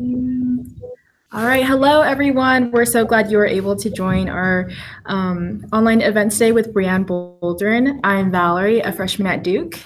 All right. Hello, everyone. We're so glad you were able to join our online event today with Brianne Boldrin. I'm Valerie, a freshman at Duke.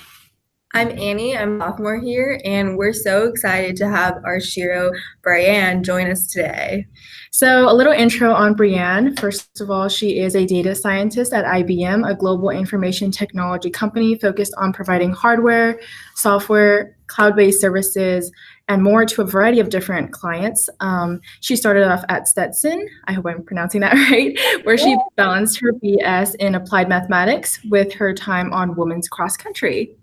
I'm Annie, I'm a sophomore here, and we're so excited to have our Shiro Brianne join us today. So, a little intro on Brianne. First of all, she is a data scientist at IBM, a global information technology company focused on providing hardware, software, cloud-based services, and more to a variety of different clients. She started off at Stetson, I hope I'm pronouncing that right, where she balanced her BS in applied mathematics with her time on women's cross country.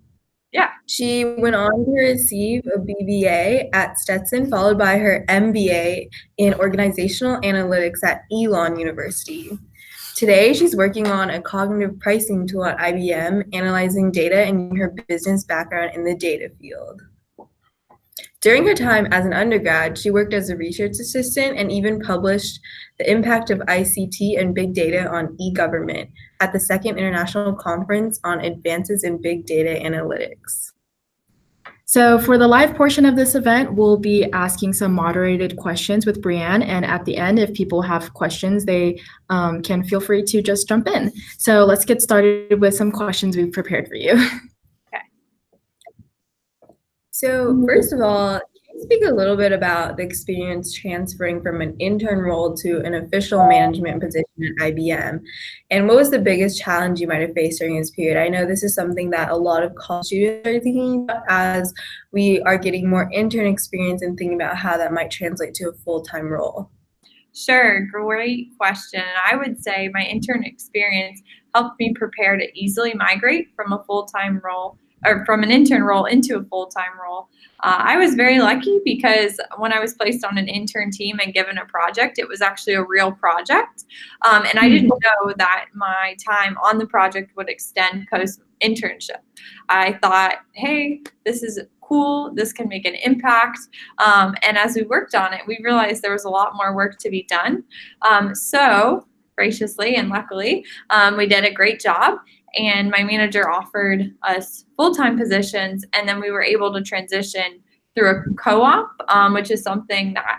Yeah, she went on to receive a BBA at Stetson, followed by her MBA in organizational analytics at Elon University. Today, she's working on a cognitive pricing tool at IBM, analyzing data and using her business background in the data field. During her time as an undergrad, she worked as a research assistant and even published the impact of ICT and big data on e-government at the Second International Conference on Advances in Big Data Analytics. So for the live portion of this event, we'll be asking some moderated questions with Brianne. And at the end, if people have questions, they can feel free to just jump in. So let's get started with some questions we've prepared for you. So first of all, can you speak a little bit about the experience transferring from an intern role to an official management position at IBM? And what was the biggest challenge you might have faced during this period? I know this is something that a lot of college students are thinking about as we are getting more intern experience and thinking about how that might translate to a full-time role. Sure, great question. And I would say my intern experience helped me prepare to easily migrate from a full-time role or from an intern role into a full-time role. I was very lucky because when I was placed on an intern team and given a project, it was actually a real project. And I didn't know that my time on the project would extend post-internship. I thought, hey, this is cool, this can make an impact. And as we worked on it, we realized there was a lot more work to be done. So graciously and luckily, we did a great job. And my manager offered us full-time positions, and then we were able to transition through a co-op, which is something that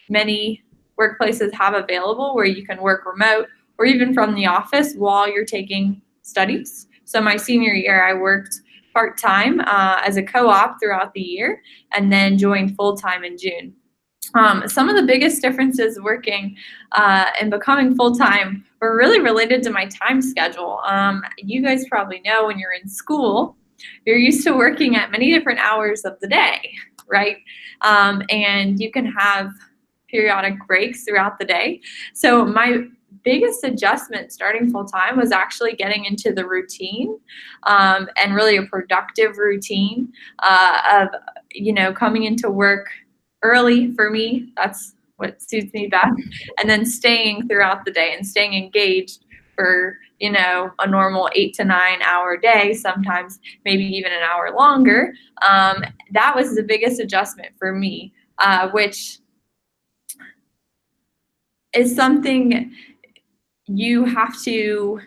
many workplaces have available where you can work remote or even from the office while you're taking studies. So my senior year, I worked part-time as a co-op throughout the year and then joined full-time in June. Some of the biggest differences working and becoming full-time were really related to my time schedule. You guys probably know when you're in school, you're used to working at many different hours of the day, right? And you can have periodic breaks throughout the day. So my biggest adjustment starting full-time was actually getting into the routine and really a productive routine of, coming into work early for me. That's what suits me best. And then staying throughout the day and staying engaged for, a normal 8 to 9 hour day, sometimes maybe even an hour longer. That was the biggest adjustment for me, which is something you have to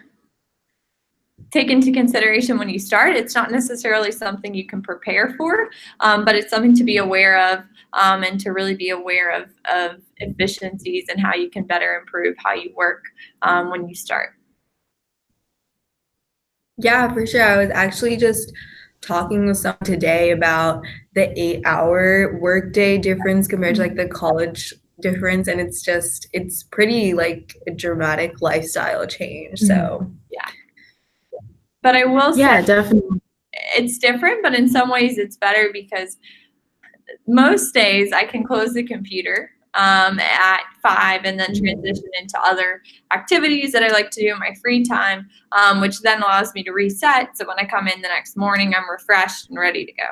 take into consideration when you start. It's not necessarily something you can prepare for, but it's something to be aware of and to really be aware of efficiencies and how you can better improve how you work when you start. Yeah, for sure. I was actually just talking with someone today about the 8-hour workday difference compared to like the college difference, and it's pretty like a dramatic lifestyle change. So yeah. But I will say, yeah, definitely. It's different, but in some ways it's better because most days I can close the computer at 5 and then transition into other activities that I like to do in my free time, which then allows me to reset. So when I come in the next morning, I'm refreshed and ready to go.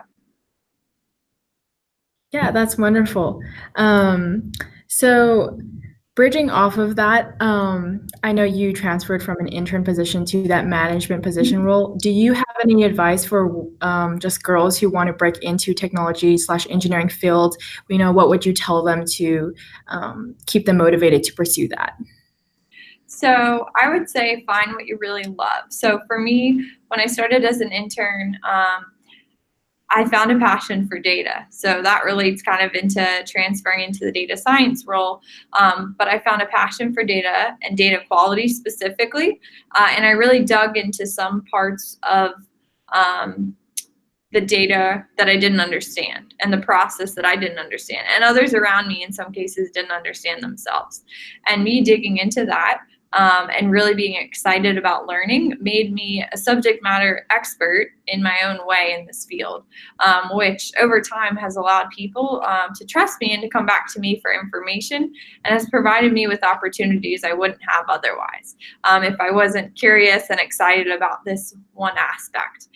Yeah, that's wonderful. So bridging off of that, I know you transferred from an intern position to that management position role. Do you have any advice for just girls who want to break into technology/engineering field? What would you tell them to keep them motivated to pursue that? So I would say find what you really love. So for me, when I started as an intern, I found a passion for data. So that relates kind of into transferring into the data science role. But I found a passion for data and data quality specifically. And I really dug into some parts of the data that I didn't understand and the process that I didn't understand. And others around me in some cases didn't understand themselves. And me digging into that and really being excited about learning made me a subject matter expert in my own way in this field, which over time has allowed people to trust me and to come back to me for information, and has provided me with opportunities I wouldn't have otherwise if I wasn't curious and excited about this one aspect.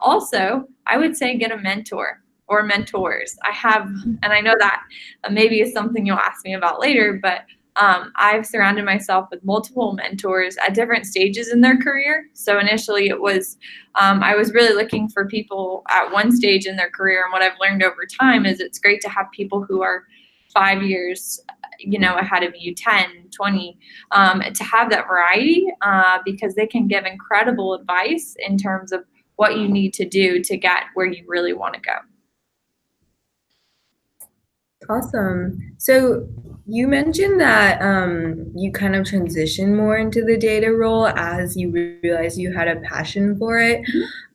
Also, I would say get a mentor or mentors. I have, and I know that maybe is something you'll ask me about later, but I've surrounded myself with multiple mentors at different stages in their career. So initially it was, I was really looking for people at one stage in their career. And what I've learned over time is it's great to have people who are 5 years, ahead of you, 10, 20, to have that variety because they can give incredible advice in terms of what you need to do to get where you really want to go. Awesome. So you mentioned that you kind of transitioned more into the data role as you realized you had a passion for it.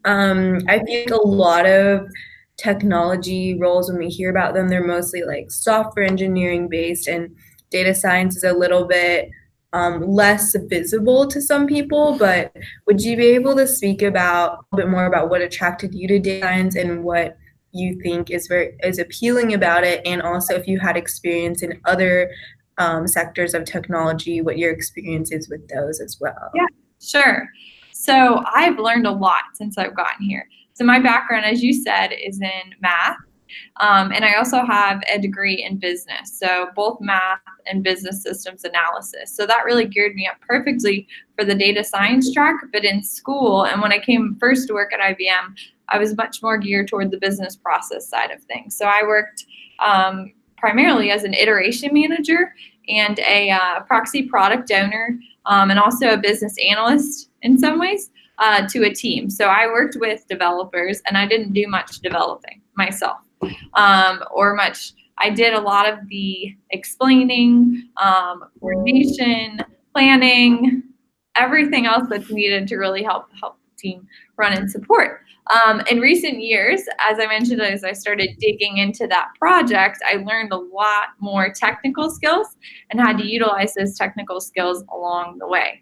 I feel like a lot of technology roles, when we hear about them, they're mostly like software engineering based, and data science is a little bit less visible to some people. But would you be able to speak about a bit more about what attracted you to data science and what you think is appealing about it, and also if you had experience in other sectors of technology, what your experience is with those as well? Yeah, sure. So I've learned a lot since I've gotten here. So my background, as you said, is in math. And I also have a degree in business, so both math and business systems analysis. So that really geared me up perfectly for the data science track. But in school, and when I came first to work at IBM, I was much more geared toward the business process side of things. So I worked primarily as an iteration manager and a proxy product owner, and also a business analyst in some ways to a team. So I worked with developers, and I didn't do much developing myself. I did a lot of the explaining, coordination, planning, everything else that's needed to really help the team run and support. In recent years, as I mentioned, as I started digging into that project, I learned a lot more technical skills and had to utilize those technical skills along the way.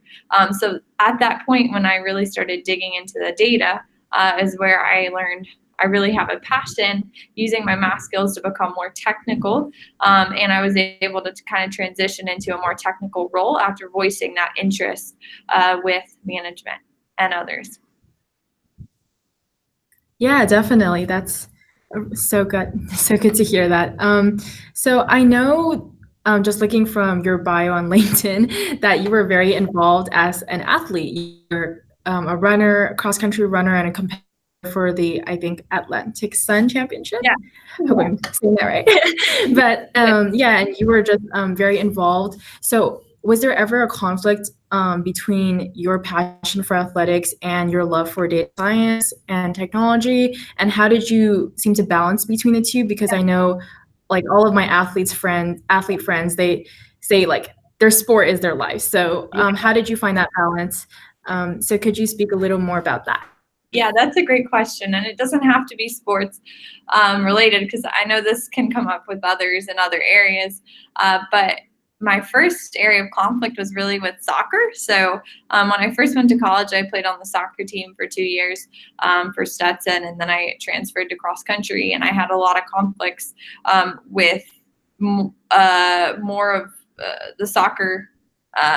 So at that point, when I really started digging into the data, is where I learned I really have a passion using my math skills to become more technical. And I was able to kind of transition into a more technical role after voicing that interest with management and others. Yeah, definitely. That's so good. So good to hear that. So I know, just looking from your bio on LinkedIn, that you were very involved as an athlete. You're a runner, a cross-country runner, and a competitor for the, I think, Atlantic Sun Championship. Yeah. I hope I'm saying that right. But yeah, and you were just very involved. So was there ever a conflict between your passion for athletics and your love for data science and technology? And how did you seem to balance between the two? Because I know, like, all of my athlete friends, they say like their sport is their life. So how did you find that balance? So could you speak a little more about that? Yeah, that's a great question. And it doesn't have to be sports related, because I know this can come up with others in other areas. But my first area of conflict was really with soccer. So when I first went to college, I played on the soccer team for 2 years for Stetson, and then I transferred to cross country, and I had a lot of conflicts with more of the soccer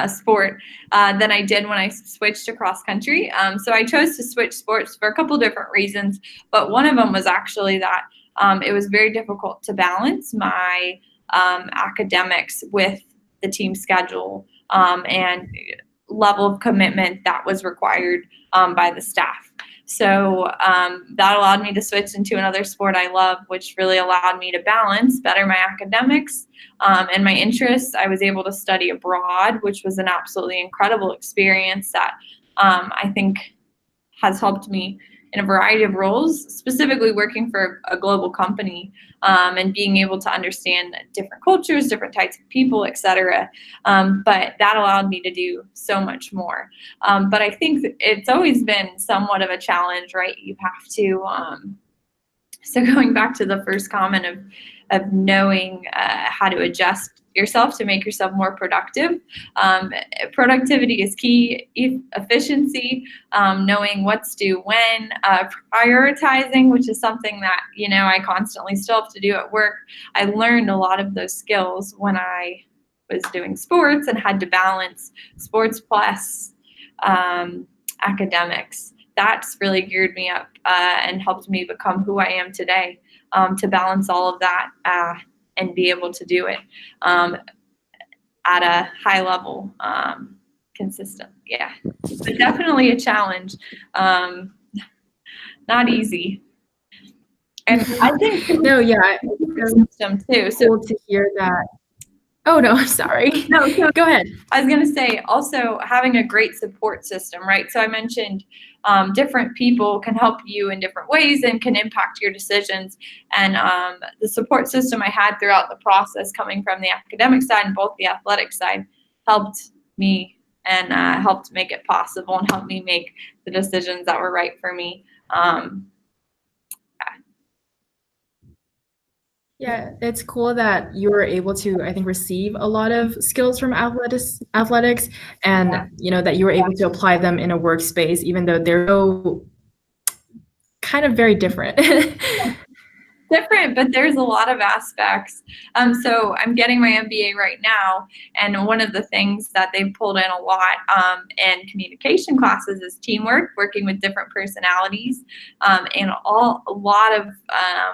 sport than I did when I switched to cross country. So I chose to switch sports for a couple different reasons, but one of them was actually that it was very difficult to balance my academics with the team schedule and level of commitment that was required by the staff. So that allowed me to switch into another sport I love, which really allowed me to balance better my academics and my interests. I was able to study abroad, which was an absolutely incredible experience that I think has helped me in a variety of roles, specifically working for a global company, and being able to understand different cultures, different types of people, etc. But that allowed me to do so much more. But I think it's always been somewhat of a challenge, right? You have to, so going back to the first comment of knowing how to adjust yourself to make yourself more productive. Productivity is key. Efficiency, knowing what's due when, prioritizing, which is something that, I constantly still have to do at work. I learned a lot of those skills when I was doing sports and had to balance sports plus academics. That's really geared me up and helped me become who I am today, to balance all of that and be able to do it at a high level, consistent. Yeah, but definitely a challenge. Not easy. And I think No, yeah, system too. So cool to hear that. Oh no, sorry. No, so Go ahead. I was going to say also having a great support system, right? So I mentioned different people can help you in different ways and can impact your decisions. And the support system I had throughout the process, coming from the academic side and both the athletic side, helped me and helped make it possible and helped me make the decisions that were right for me. Yeah, it's cool that you were able to, I think, receive a lot of skills from athletics, and that you were able to apply them in a workspace, even though they're so kind of very different. Different, but there's a lot of aspects. So I'm getting my MBA right now, and one of the things that they've pulled in a lot in communication classes is teamwork, working with different personalities, and a lot of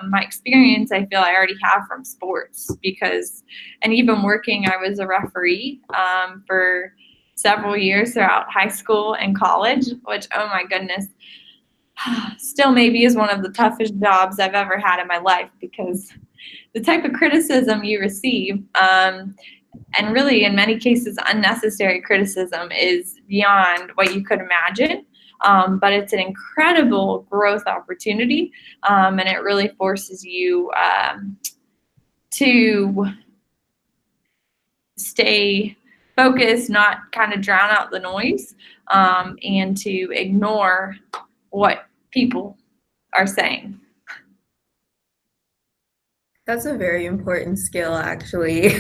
my experience I feel I already have from sports, and even working, I was a referee for several years throughout high school and college, which, oh my goodness, still maybe is one of the toughest jobs I've ever had in my life, because the type of criticism you receive, and really in many cases unnecessary criticism, is beyond what you could imagine. But it's an incredible growth opportunity, and it really forces you to stay focused, not kind of drown out the noise, and to ignore what people are saying. That's a very important skill, actually.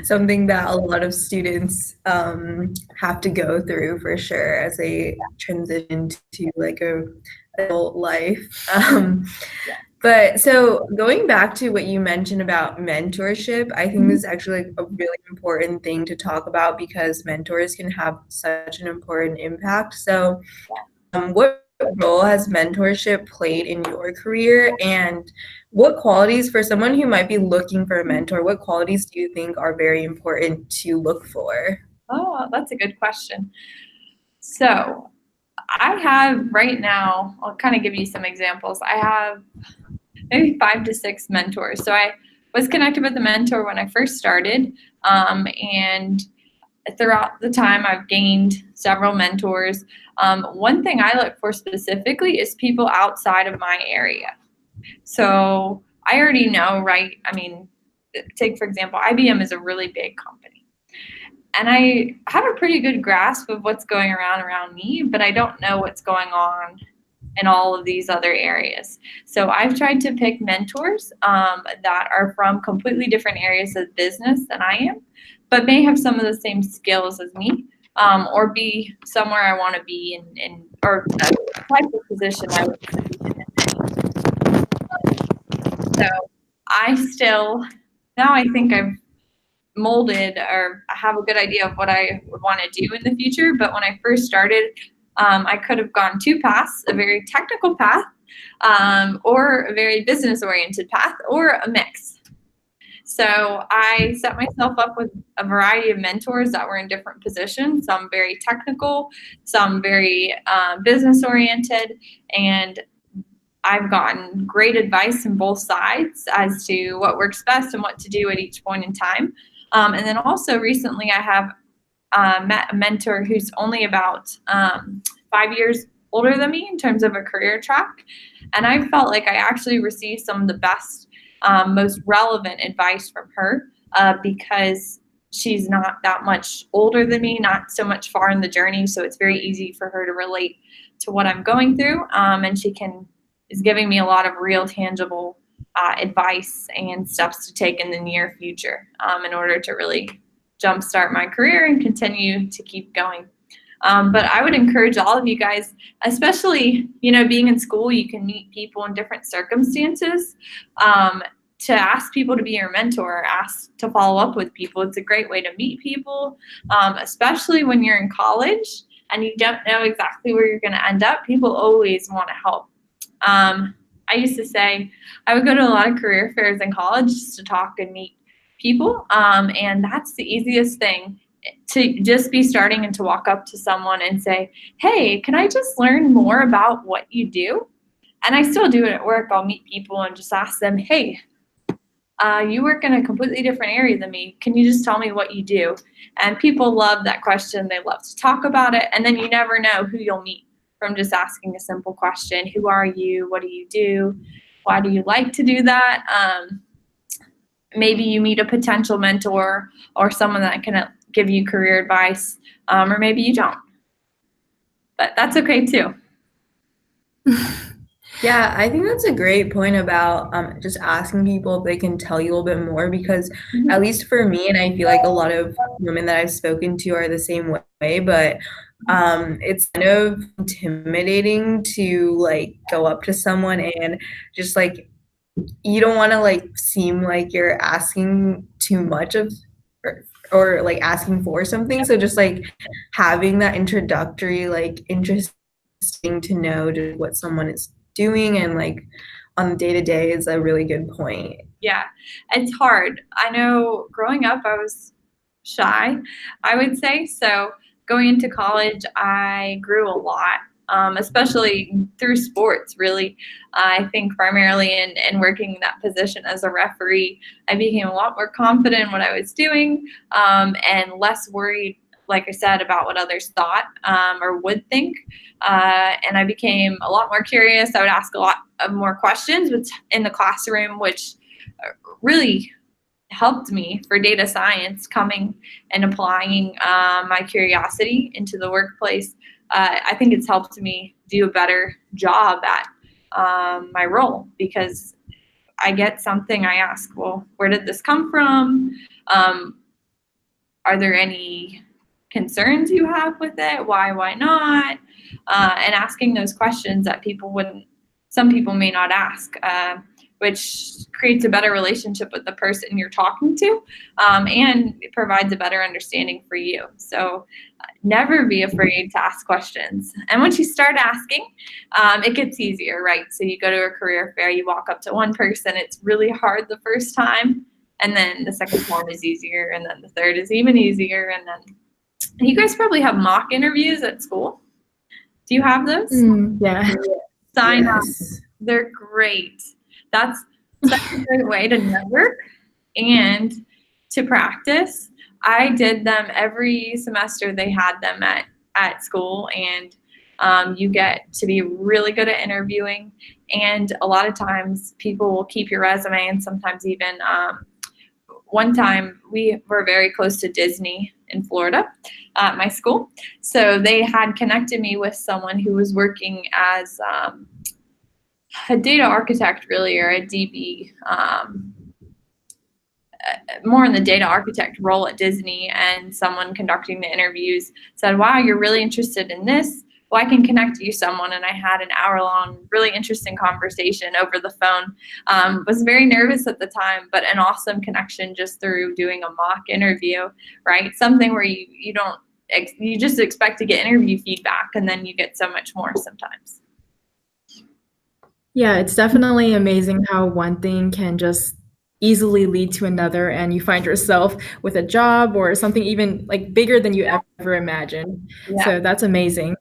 Something that a lot of students have to go through for sure as they transition to like a adult life. But so going back to what you mentioned about mentorship, I think this is actually a really important thing to talk about, because mentors can have such an important impact. So what role has mentorship played in your career, and what qualities, for someone who might be looking for a mentor, what qualities do you think are very important to look for? Oh, that's a good question. So I have right now, I'll kind of give you some examples. I have maybe 5 to 6 mentors. So I was connected with a mentor when I first started, and throughout the time I've gained several mentors. One thing I look for specifically is people outside of my area. So I already know, right? I mean, take for example, IBM is a really big company, and I have a pretty good grasp of what's going around me, but I don't know what's going on in all of these other areas. So I've tried to pick mentors that are from completely different areas of business than I am, but may have some of the same skills as me, or be somewhere I want to be in, or a type of position I would want to be in. So now I think I've molded, or I have a good idea of what I would want to do in the future. But when I first started, I could have gone 2 paths: a very technical path, or a very business-oriented path, or a mix. So I set myself up with a variety of mentors that were in different positions, some very technical, some very business-oriented, and I've gotten great advice from both sides as to what works best and what to do at each point in time. And then also recently I have met a mentor who's only about 5 years older than me in terms of a career track. And I felt like I actually received some of the best, most relevant advice from her because she's not that much older than me, not so much far in the journey. So it's very easy for her to relate to what I'm going through. And she is giving me a lot of real tangible advice and steps to take in the near future in order to really jumpstart my career and continue to keep going. But I would encourage all of you guys, especially, being in school, you can meet people in different circumstances, to ask people to be your mentor, ask to follow up with people. It's a great way to meet people, especially when you're in college and you don't know exactly where you're going to end up. People always want to help. I used to say I would go to a lot of career fairs in college just to talk and meet people. And that's the easiest thing, to just be starting and to walk up to someone and say, hey, can I just learn more about what you do? And I still do it at work. I'll meet people and just ask them, hey, you work in a completely different area than me. Can you just tell me what you do? And people love that question. They love to talk about it. And then you never know who you'll meet from just asking a simple question. Who are you? What do you do? Why do you like to do that? Maybe you meet a potential mentor or someone that can give you career advice, or maybe you don't. But that's okay too. Yeah, I think that's a great point about just asking people if they can tell you a little bit more, because at least for me, and I feel like a lot of women that I've spoken to are the same way, but it's kind of intimidating to like go up to someone and just like, you don't want to like seem like you're asking too much of or like asking for something. So just like having that introductory, like interesting to know just what someone is doing and like on the day-to-day is a really good point. Yeah, it's hard. I know growing up I was shy, I would say. So going into college, I grew a lot, especially through sports, really. I think primarily in working that position as a referee, I became a lot more confident in what I was doing, and less worried, like I said, about what others thought or would think. And I became a lot more curious. I would ask a lot of more questions in the classroom, which really helped me for data science, coming and applying my curiosity into the workplace. I think it's helped me do a better job at my role, because I get something, I ask, well, where did this come from? Are there any concerns you have with it? Why not? And asking those questions that some people may not ask, which creates a better relationship with the person you're talking to, and it provides a better understanding for you. So never be afraid to ask questions. And once you start asking, it gets easier, right? So you go to a career fair, you walk up to one person, it's really hard the first time, and then the second time is easier, and then the third is even easier, and then you guys probably have mock interviews at school. Do you have those? Yeah. Sign up. They're great. That's such a great way to network and to practice. I did them every semester. They had them at school, and you get to be really good at interviewing. And a lot of times people will keep your resume, and sometimes even one time we were very close to Disney in Florida at my school. So they had connected me with someone who was working as a data architect, really, or a DB, more in the data architect role at Disney. And someone conducting the interviews said, wow, you're really interested in this. Well, I can connect you someone. And I had an hour-long, really interesting conversation over the phone. Was very nervous at the time, but an awesome connection just through doing a mock interview, right? Something where you just expect to get interview feedback, and then you get so much more sometimes. Yeah, it's definitely amazing how one thing can just easily lead to another, and you find yourself with a job or something even like bigger than you ever imagined. Yeah. So that's amazing.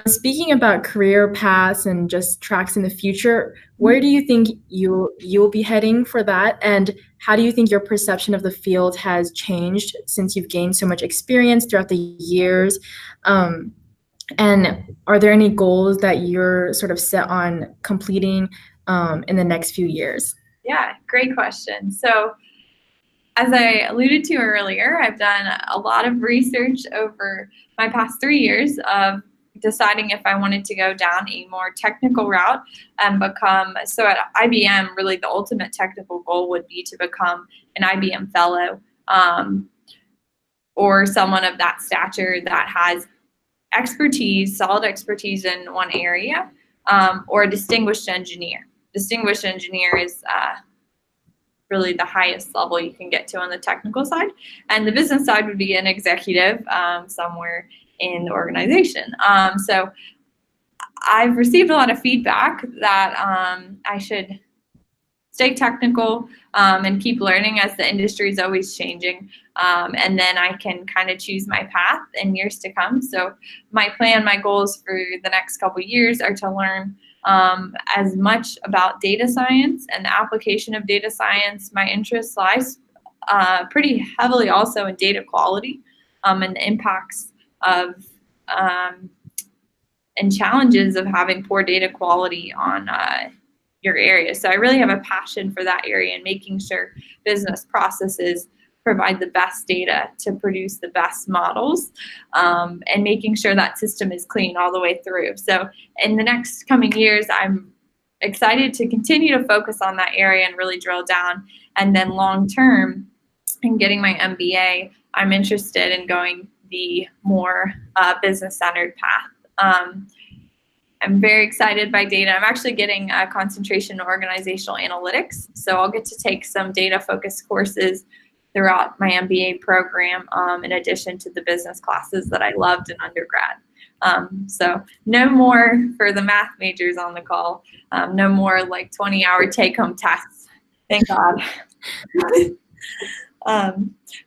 Speaking about career paths and just tracks in the future, where do you think you'll be heading for that? And how do you think your perception of the field has changed since you've gained so much experience throughout the years? And are there any goals that you're sort of set on completing in the next few years? Yeah, great question. So as I alluded to earlier, I've done a lot of research over my past 3 years of deciding if I wanted to go down a more technical route and become, so at IBM, really the ultimate technical goal would be to become an IBM fellow, or someone of that stature that has expertise, solid expertise in one area, or a distinguished engineer. Distinguished engineer is really the highest level you can get to on the technical side. And the business side would be an executive somewhere in the organization. So I've received a lot of feedback that I should stay technical and keep learning as the industry is always changing. And then I can kind of choose my path in years to come. So my plan, my goals for the next couple of years are to learn as much about data science and the application of data science. My interest lies pretty heavily also in data quality and the impacts of and challenges of having poor data quality on your area. So I really have a passion for that area and making sure business processes provide the best data to produce the best models, and making sure that system is clean all the way through. So in the next coming years, I'm excited to continue to focus on that area and really drill down. And then long term, in getting my MBA, I'm interested in going the more business-centered path. I'm very excited by data. I'm actually getting a concentration in organizational analytics, so I'll get to take some data-focused courses throughout my MBA program, in addition to the business classes that I loved in undergrad. So no more for the math majors on the call. No more like 20-hour take-home tests. Thank God.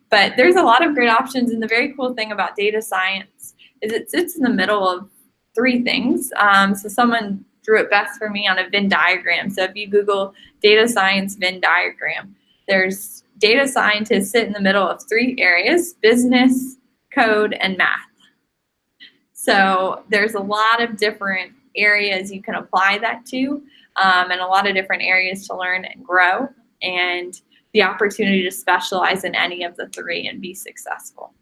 But there's a lot of great options, and the very cool thing about data science is it sits in the middle of 3 things. So someone drew it best for me on a Venn diagram. So if you Google data science Venn diagram, there's data scientists sit in the middle of 3 areas: business, code, and math. So there's a lot of different areas you can apply that to, and a lot of different areas to learn and grow, and the opportunity to specialize in any of the 3 and be successful.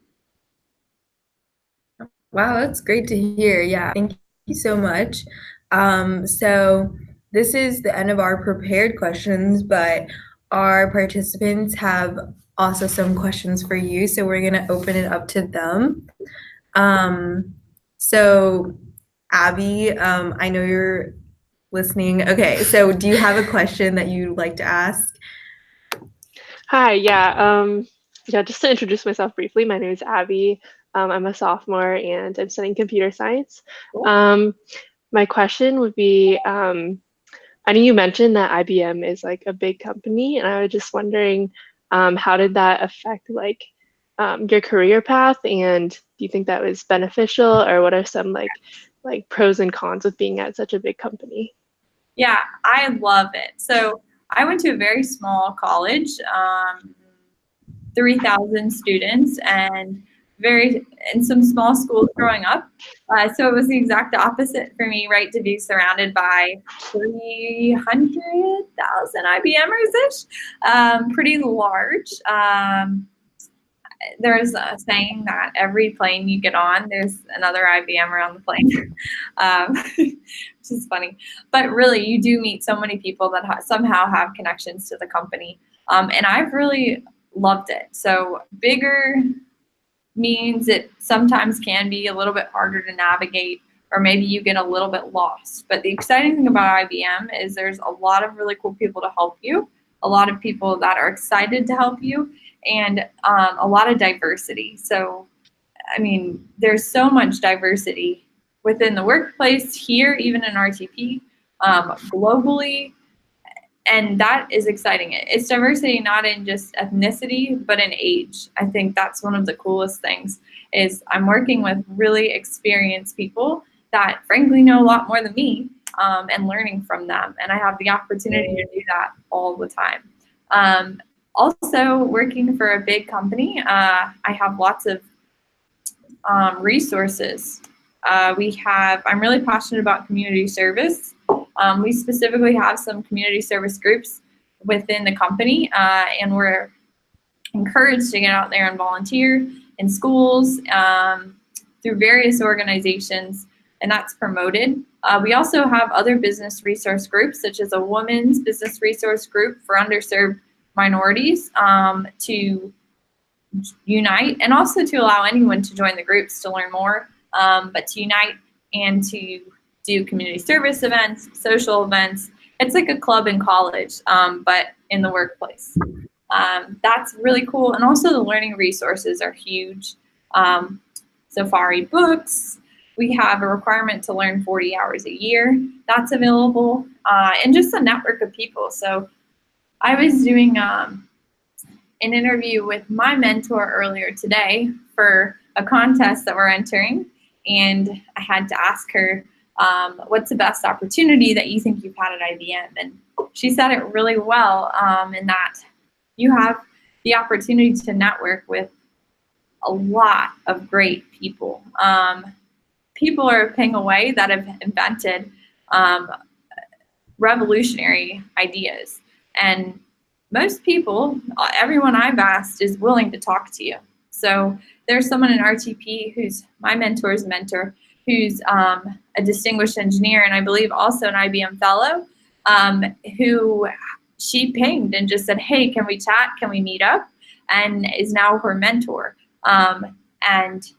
Wow, that's great to hear. Yeah, thank you so much. So this is the end of our prepared questions, but our participants have also some questions for you, so we're going to open it up to them. So Abby, I know you're listening. Okay, so do you have a question that you'd like to ask? Hi, just to introduce myself briefly, my name is Abby. I'm a sophomore and I'm studying computer science. My question would be, I know you mentioned that IBM is like a big company, and I was just wondering, how did that affect like your career path, and do you think that was beneficial, or what are some like pros and cons of being at such a big company? Yeah, I love it. So I went to a very small college, 3,000 students, and in some small schools growing up. So it was the exact opposite for me, right, to be surrounded by 300,000 IBMers-ish, pretty large. There's a saying that every plane you get on, there's another IBMer on the plane, which is funny. But really, you do meet so many people that somehow have connections to the company. And I've really loved it. So bigger means it sometimes can be a little bit harder to navigate, or maybe you get a little bit lost. But the exciting thing about IBM is there's a lot of really cool people to help you, a lot of people that are excited to help you, and a lot of diversity. So, I mean, there's so much diversity within the workplace here, even in RTP, globally. And that is exciting. It's diversity not in just ethnicity, but in age. I think that's one of the coolest things is I'm working with really experienced people that frankly know a lot more than me, and learning from them. And I have the opportunity to do that all the time. Also, working for a big company, I have lots of resources I'm really passionate about community service. We specifically have some community service groups within the company, and we're encouraged to get out there and volunteer in schools, through various organizations, and that's promoted. We also have other business resource groups, such as a women's business resource group for underserved minorities, to unite and also to allow anyone to join the groups to learn more, but to unite and to do community service events, social events. It's like a club in college, but in the workplace. That's really cool. And also the learning resources are huge. Safari books. We have a requirement to learn 40 hours a year. That's available, and just a network of people. So I was doing an interview with my mentor earlier today for a contest that we're entering, and I had to ask her, what's the best opportunity that you think you've had at IBM? And she said it really well, in that you have the opportunity to network with a lot of great people. People are paying away that have invented revolutionary ideas. And most people, everyone I've asked, is willing to talk to you. So there's someone in RTP who's my mentor's mentor, who's a distinguished engineer, and I believe also an IBM fellow, who she pinged and just said, hey, can we chat? Can we meet up? And is now her mentor. And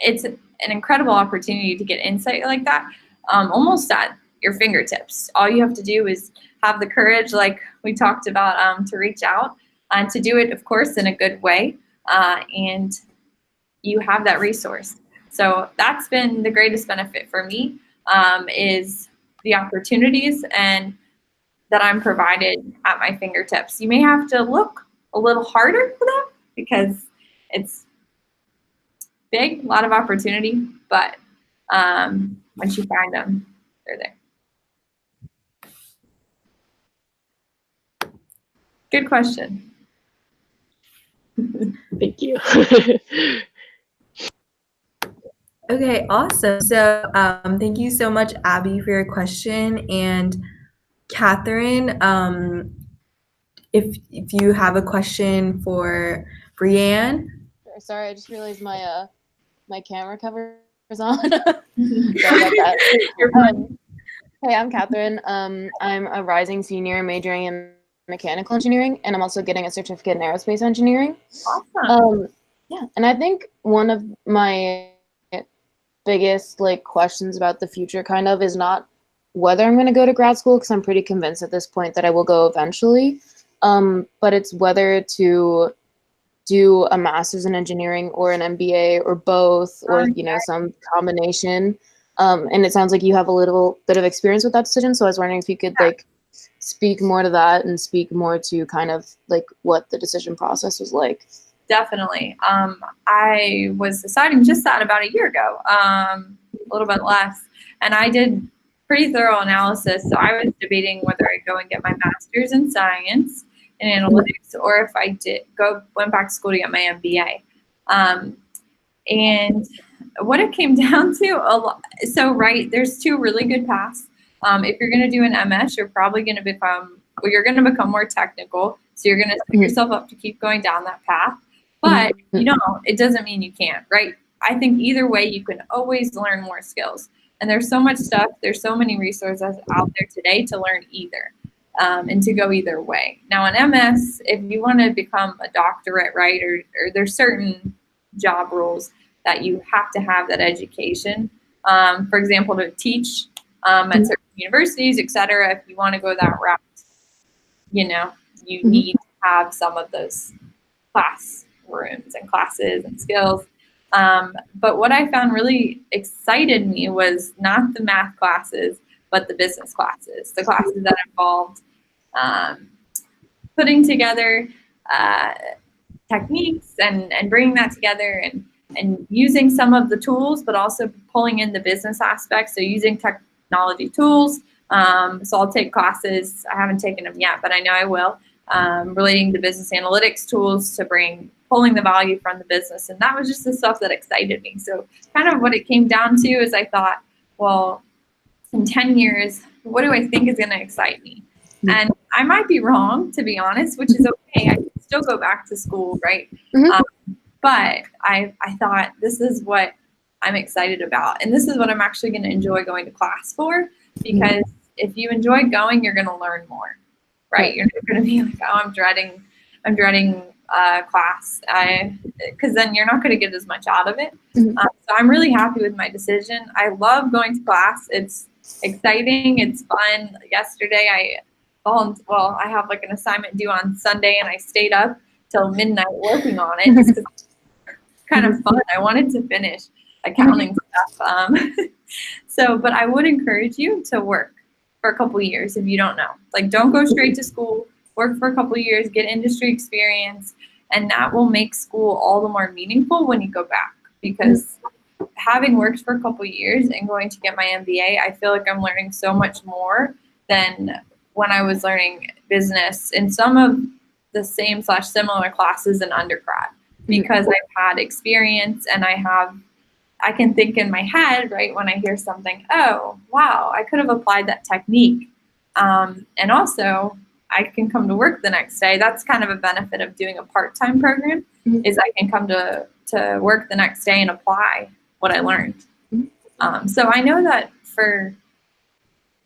it's an incredible opportunity to get insight like that, almost at your fingertips. All you have to do is have the courage, like we talked about, to reach out and to do it, of course, in a good way. And you have that resource. So that's been the greatest benefit for me, is the opportunities and that I'm provided at my fingertips. You may have to look a little harder for them because it's big, a lot of opportunity, but once you find them, they're there. Good question. Thank you. Okay, awesome. So thank you so much, Abby, for your question. And Catherine, if you have a question for Brianne. Sorry, I just realized my my camera cover is on. Sorry about that. Hey, I'm Catherine. I'm a rising senior majoring in mechanical engineering, and I'm also getting a certificate in aerospace engineering. Awesome. Yeah, and I think one of my biggest questions about the future kind of is not whether I'm going to go to grad school, because I'm pretty convinced at this point that I will go eventually, but it's whether to do a master's in engineering or an MBA or both, or some combination. And it sounds like you have a little bit of experience with that decision, so I was wondering if you could speak more to that and speak more to kind of what the decision process was like. Definitely. I was deciding just that about a year ago, a little bit less, and I did pretty thorough analysis. So I was debating whether I'd go and get my master's in science and analytics, or if I went back to school to get my MBA. And what it came down to, there's two really good paths. If you're going to do an MS, you're probably going to become more technical. So you're going to set yourself up to keep going down that path. But it doesn't mean you can't, right? I think either way, you can always learn more skills. And there's so much stuff, there's so many resources out there today to learn either, and to go either way. Now in MS, if you want to become a doctorate, right, or there's certain job roles that you have to have that education. For example, to teach at certain universities, et cetera, if you want to go that route, you need to have some of those classrooms and classes and skills. But what I found really excited me was not the math classes, but the business classes, the classes that involved putting together techniques and bringing that together and using some of the tools, but also pulling in the business aspects. So using technology tools. So I'll take classes. I haven't taken them yet, but I know I will. Relating to business analytics tools to pulling the value from the business. And that was just the stuff that excited me. So kind of what it came down to is I thought, well, in 10 years, what do I think is going to excite me? And I might be wrong, to be honest, which is okay. I can still go back to school, right? But I thought, this is what I'm excited about. And this is what I'm actually going to enjoy going to class for, because if you enjoy going, you're going to learn more, right? You're not going to be like, oh, I'm dreading class, because then you're not going to get as much out of it. So I'm really happy with my decision. I love going to class. It's exciting. It's fun. Yesterday, I have like an assignment due on Sunday, and I stayed up till midnight working on it just 'cause it's kind of fun. I wanted to finish accounting stuff. But I would encourage you to work for a couple years if you don't know. Like, don't go straight to school. Work for a couple years, get industry experience, and that will make school all the more meaningful when you go back. Because having worked for a couple years and going to get my MBA, I feel like I'm learning so much more than when I was learning business in some of the same/similar classes in undergrad, because I've had experience and I can think in my head, right, when I hear something, oh, wow, I could have applied that technique. And also, I can come to work the next day. That's kind of a benefit of doing a part-time program, is I can come to work the next day and apply what I learned. So I know that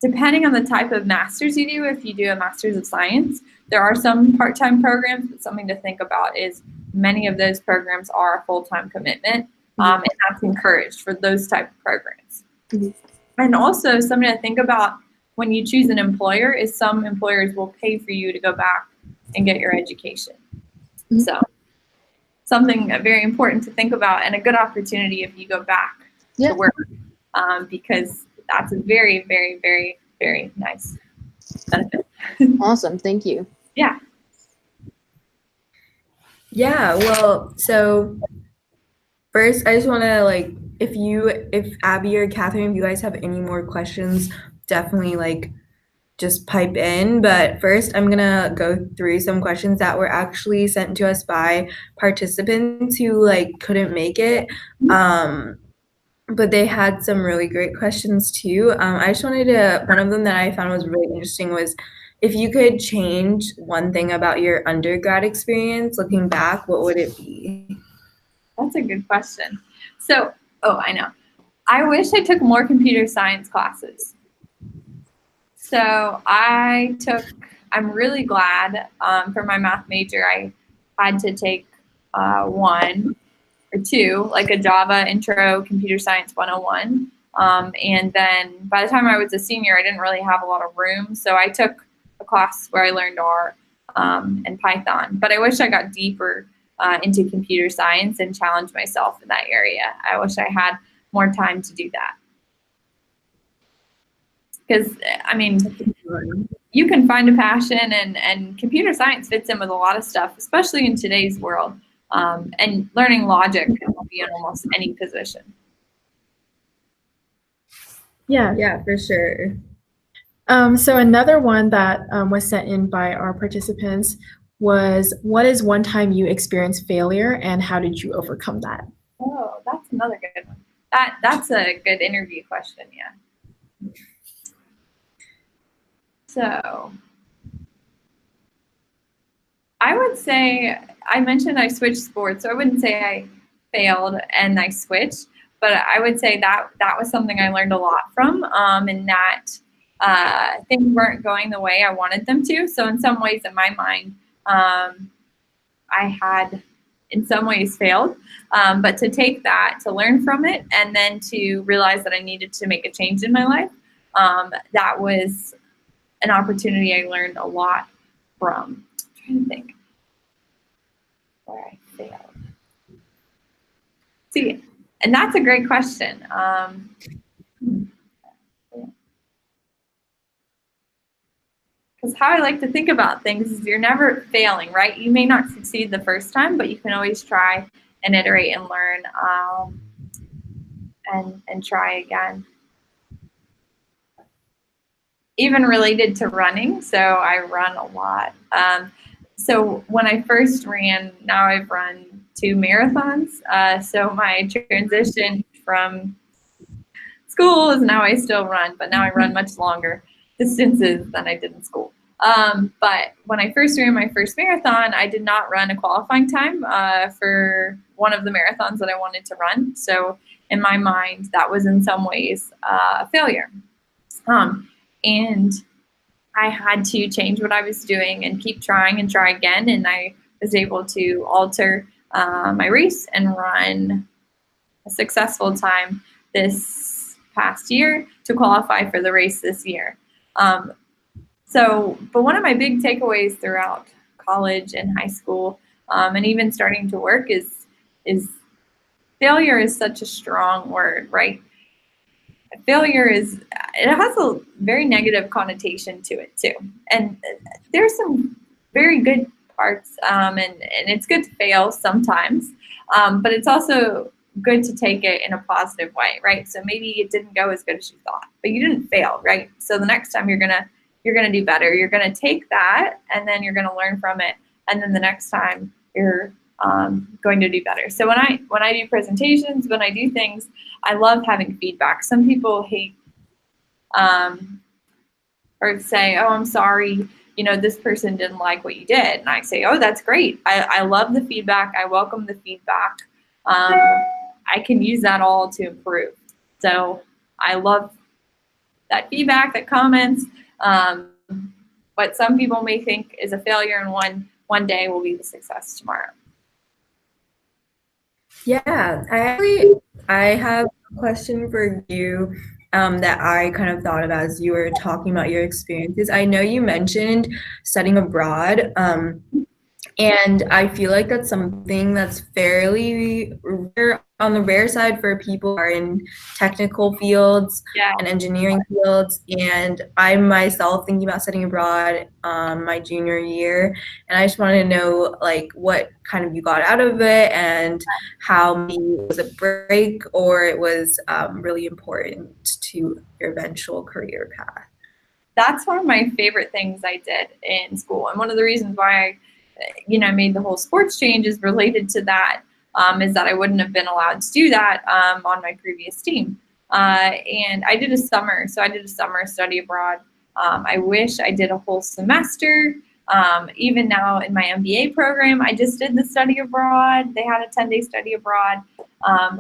depending on the type of master's you do, if you do a master's of science, there are some part-time programs, but something to think about is many of those programs are a full-time commitment, and that's encouraged for those type of programs. And also something to think about when you choose an employer is some employers will pay for you to go back and get your education. So something very important to think about, and a good opportunity if you go back to work, because that's a very, very, very, very nice benefit. Awesome. Thank you. Yeah, well, so first, I just want to if Abby or Catherine, if you guys have any more questions, definitely just pipe in. But first, I'm gonna go through some questions that were actually sent to us by participants who couldn't make it. But they had some really great questions too. I just wanted to, one of them that I found was really interesting was, if you could change one thing about your undergrad experience, looking back, what would it be? That's a good question. So, I know. I wish I took more computer science classes. So I'm really glad for my math major, I had to take one or two, like a Java Intro Computer Science 101. And then by the time I was a senior, I didn't really have a lot of room. So I took a class where I learned R and Python. But I wish I got deeper into computer science and challenged myself in that area. I wish I had more time to do that. Because, I mean, you can find a passion, and computer science fits in with a lot of stuff, especially in today's world. And learning logic can help you in almost any position. Yeah, for sure. So another one that was sent in by our participants was, what is one time you experienced failure and how did you overcome that? Oh, that's another good one. That's a good interview question, yeah. So I would say, I mentioned I switched sports, so I wouldn't say I failed and I switched, but I would say that was something I learned a lot from, and that things weren't going the way I wanted them to. So in some ways, in my mind, I had in some ways failed, but to take that, to learn from it, and then to realize that I needed to make a change in my life, that was an opportunity I learned a lot from. I'm trying to think where I failed. See, and that's a great question. Because how I like to think about things is you're never failing, right? You may not succeed the first time, but you can always try and iterate and learn, and try again. Even related to running, so I run a lot. So when I first ran, now I've run 2 marathons. So my transition from school is now I still run, but now I run much longer distances than I did in school. But when I first ran my first marathon, I did not run a qualifying time for one of the marathons that I wanted to run. So in my mind, that was in some ways a failure. And I had to change what I was doing and keep trying and try again. And I was able to alter my race and run a successful time this past year to qualify for the race this year. But one of my big takeaways throughout college and high school, and even starting to work is failure is such a strong word, right? Failure it has a very negative connotation to it too. And there's some very good parts, and it's good to fail sometimes, but it's also good to take it in a positive way, right? So maybe it didn't go as good as you thought, but you didn't fail, right? So the next time you're gonna do better. You're gonna take that and then you're gonna learn from it, and then the next time you're going to do better. So when I do presentations, when I do things, I love having feedback. Some people hate or say, "Oh, I'm sorry, this person didn't like what you did," and I say, "Oh, that's great. I love the feedback. I welcome the feedback. I can use that all to improve." So I love that feedback, that comments. What some people may think is a failure in one day will be the success tomorrow. Yeah, I have a question for you that I kind of thought of as you were talking about your experiences. I know you mentioned studying abroad, and I feel like that's something that's fairly rare, on the rare side for people who are in technical fields and engineering fields. And I myself thinking about studying abroad my junior year, and I just wanted to know what kind of you got out of it and how maybe it was a break or it was really important to your eventual career path. That's one of my favorite things I did in school, and one of the reasons why I made the whole sports change is related to that, is that I wouldn't have been allowed to do that on my previous team. And I did a summer study abroad. I wish I did a whole semester. Even now in my MBA program, I just did the study abroad. They had a 10-day study abroad,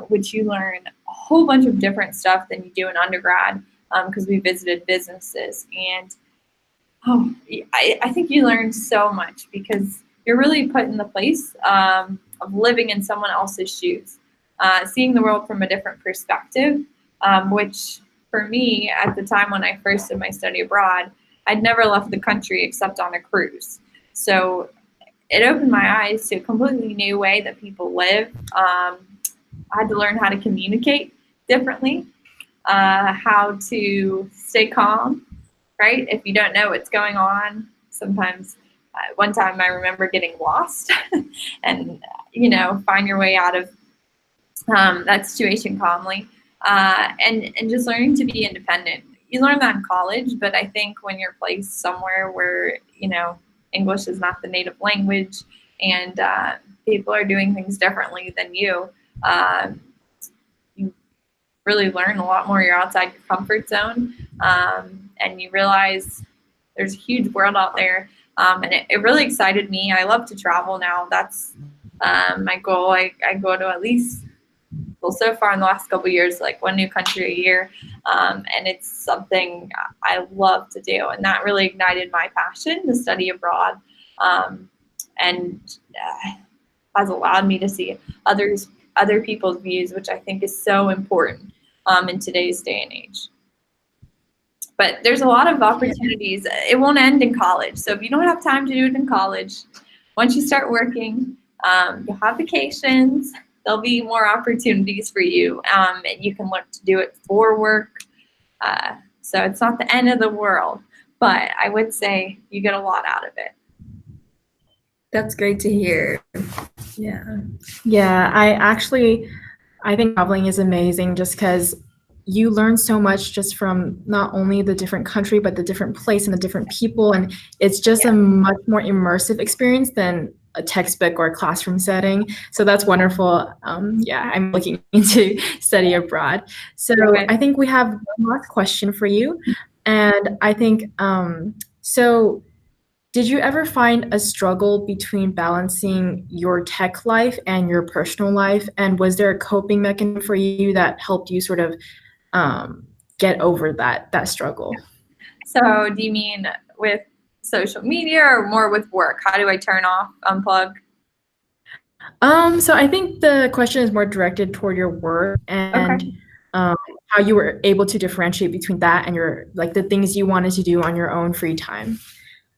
which you learn a whole bunch of different stuff than you do in undergrad, because we visited businesses. And I think you learn so much because you're really put in the place of living in someone else's shoes, seeing the world from a different perspective, which for me at the time when I first did my study abroad, I'd never left the country except on a cruise. So it opened my eyes to a completely new way that people live. I had to learn how to communicate differently, how to stay calm, right? If you don't know what's going on, sometimes one time I remember getting lost and, find your way out of that situation calmly, and just learning to be independent. You learn that in college, but I think when you're placed somewhere where, English is not the native language and people are doing things differently than you, you really learn a lot more. You're outside your comfort zone, and you realize there's a huge world out there. And it really excited me. I love to travel now. That's my goal. I go to at least, so far in the last couple of years, one new country a year. And it's something I love to do. And that really ignited my passion to study abroad, and has allowed me to see other people's views, which I think is so important in today's day and age. But there's a lot of opportunities. It won't end in college. So if you don't have time to do it in college, once you start working, you'll have vacations. There'll be more opportunities for you, and you can look to do it for work. So it's not the end of the world, but I would say you get a lot out of it. That's great to hear. Yeah. Yeah, I think traveling is amazing just because you learn so much just from not only the different country, but the different place and the different people. And it's just a much more immersive experience than a textbook or a classroom setting. So that's wonderful. Yeah, I'm looking into study abroad. So I think we have one last question for you. And I think, so did you ever find a struggle between balancing your tech life and your personal life? And was there a coping mechanism for you that helped you sort of get over that struggle? So do you mean with social media or more with work? How do I turn off, unplug? So I think the question is more directed toward your work and how you were able to differentiate between that and your, like, the things you wanted to do on your own free time.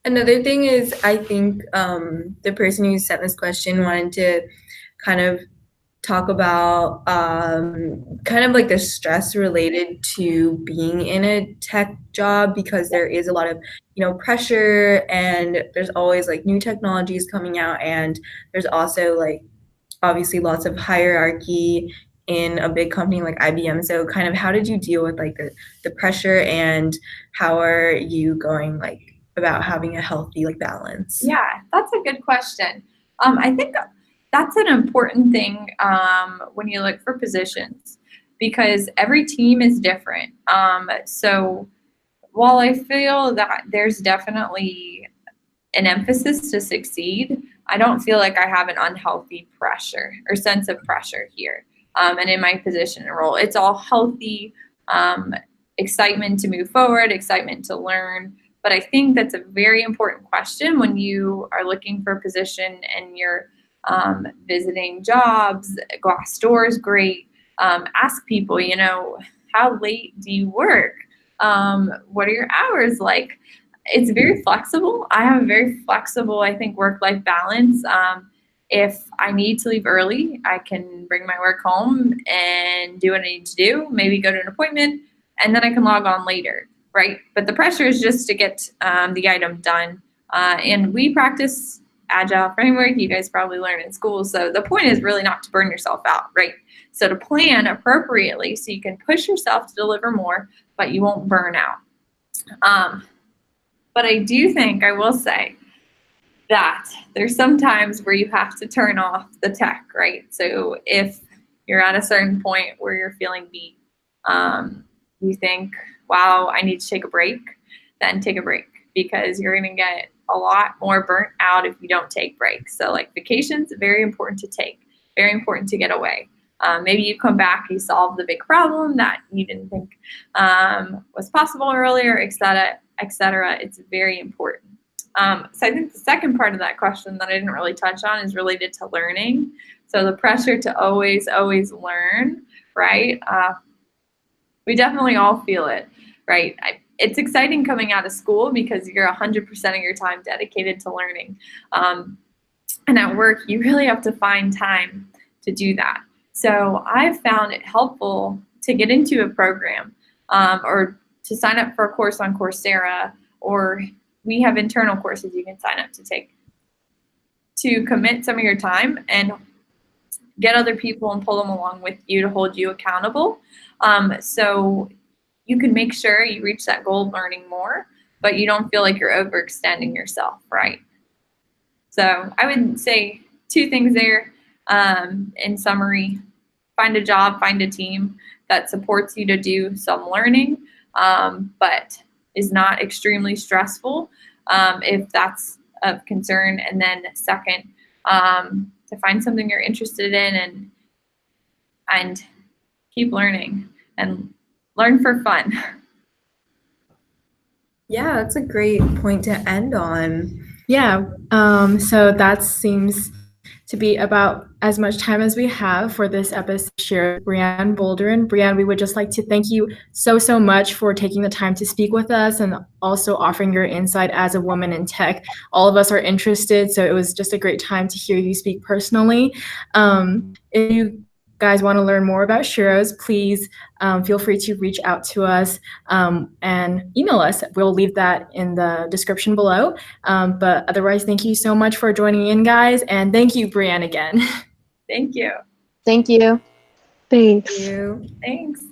Another thing is, I think the person who sent this question wanted to kind of talk about kind of like the stress related to being in a tech job, because there is a lot of, you know, pressure, and there's always like new technologies coming out, and there's also like obviously lots of hierarchy in a big company like IBM. So kind of how did you deal with like the pressure, and how are you going like about having a healthy like balance? Yeah, that's a good question. I think that's an important thing when you look for positions, because every team is different. So while I feel that there's definitely an emphasis to succeed, I don't feel like I have an unhealthy pressure or sense of pressure here. And in my position and role, it's all healthy, excitement to move forward, excitement to learn. But I think that's a very important question when you are looking for a position and you're visiting jobs. Glassdoor is great. Ask people, you know, how late do you work? What are your hours like? It's very flexible. I have a very flexible, I think, work-life balance. If I need to leave early, I can bring my work home and do what I need to do, maybe go to an appointment, and then I can log on later, right? But the pressure is just to get the item done. And we practice Agile framework. You guys probably learn in school. So the point is really not to burn yourself out, right? So to plan appropriately so you can push yourself to deliver more, but you won't burn out. But I do think, I will say, that there's some times where you have to turn off the tech, right? So if you're at a certain point where you're feeling beat, you think, wow, I need to take a break, then take a break, because you're going to get a lot more burnt out if you don't take breaks. So like vacations, very important to take, very important to get away. Maybe you come back, you solve the big problem that you didn't think was possible earlier, et cetera, et cetera. It's very important. So I think the second part of that question that I didn't really touch on is related to learning. So the pressure to always learn, right? We definitely all feel it, right? It's exciting coming out of school because you're 100% of your time dedicated to learning. And at work, you really have to find time to do that. So I've found it helpful to get into a program or to sign up for a course on Coursera, or we have internal courses you can sign up to take, to commit some of your time and get other people and pull them along with you to hold you accountable. So you can make sure you reach that goal of learning more, but you don't feel like you're overextending yourself, right? So I would say two things there. In summary, find a job, find a team that supports you to do some learning, but is not extremely stressful if that's of concern. And then second, to find something you're interested in and keep learning and learn for fun. Yeah, that's a great point to end on. Yeah, so that seems to be about as much time as we have for this episode. Share Brianne Boldrin. Brianne, we would just like to thank you so much for taking the time to speak with us and also offering your insight as a woman in tech. All of us are interested, so it was just a great time to hear you speak personally. If you guys want to learn more about Shiro's, please feel free to reach out to us and email us. We'll leave that in the description below. But otherwise, thank you so much for joining in, guys. And thank you, Brianne, again. Thank you. Thank you. Thanks. Thank you. Thanks.